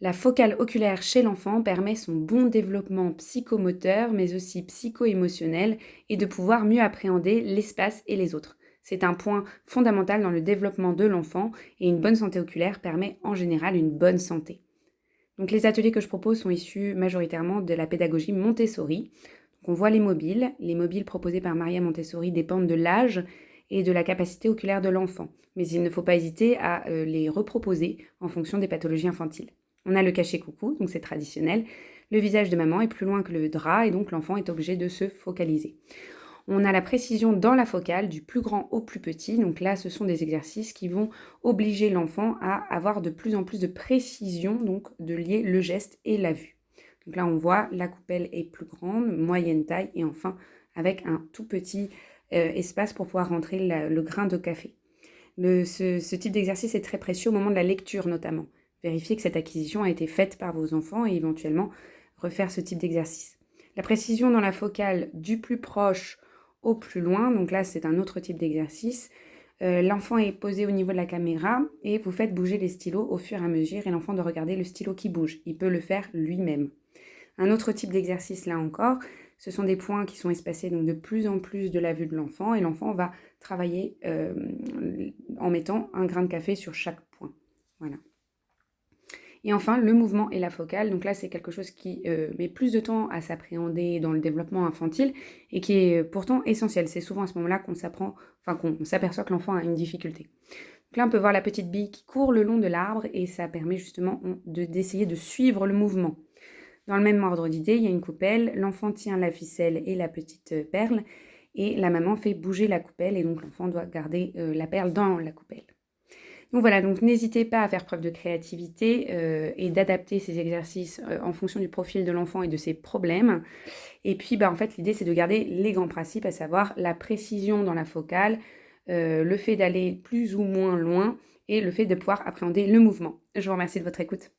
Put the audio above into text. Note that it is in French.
La focale oculaire chez l'enfant permet son bon développement psychomoteur, mais aussi psycho-émotionnel, et de pouvoir mieux appréhender l'espace et les autres. C'est un point fondamental dans le développement de l'enfant, et une bonne santé oculaire permet en général une bonne santé. Donc les ateliers que je propose sont issus majoritairement de la pédagogie Montessori. Donc on voit les mobiles. Les mobiles proposés par Maria Montessori dépendent de l'âge et de la capacité oculaire de l'enfant. Mais il ne faut pas hésiter à les reproposer en fonction des pathologies infantiles. On a le cachet coucou, donc c'est traditionnel. Le visage de maman est plus loin que le drap et donc l'enfant est obligé de se focaliser. On a la précision dans la focale, du plus grand au plus petit. Donc là, ce sont des exercices qui vont obliger l'enfant à avoir de plus en plus de précision, donc de lier le geste et la vue. Donc là, on voit la coupelle est plus grande, moyenne taille et enfin avec un tout petit espace pour pouvoir rentrer le grain de café. Ce type d'exercice est très précieux au moment de la lecture notamment. Vérifiez que cette acquisition a été faite par vos enfants et éventuellement refaire ce type d'exercice. La précision dans la focale du plus proche au plus loin, donc là c'est un autre type d'exercice. L'enfant est posé au niveau de la caméra et vous faites bouger les stylos au fur et à mesure et l'enfant doit regarder le stylo qui bouge. Il peut le faire lui-même. Un autre type d'exercice là encore, ce sont des points qui sont espacés donc de plus en plus de la vue de l'enfant et l'enfant va travailler en mettant un grain de café sur chaque point. Voilà. Et enfin, le mouvement et la focale. Donc là, c'est quelque chose qui met plus de temps à s'appréhender dans le développement infantile et qui est pourtant essentiel. C'est souvent à ce moment-là qu'on s'aperçoit que l'enfant a une difficulté. Donc là, on peut voir la petite bille qui court le long de l'arbre et ça permet justement d'essayer de suivre le mouvement. Dans le même ordre d'idée, il y a une coupelle, l'enfant tient la ficelle et la petite perle et la maman fait bouger la coupelle et donc l'enfant doit garder la perle dans la coupelle. Donc voilà, donc n'hésitez pas à faire preuve de créativité et d'adapter ces exercices en fonction du profil de l'enfant et de ses problèmes. Et puis en fait l'idée c'est de garder les grands principes, à savoir la précision dans la focale, le fait d'aller plus ou moins loin et le fait de pouvoir appréhender le mouvement. Je vous remercie de votre écoute.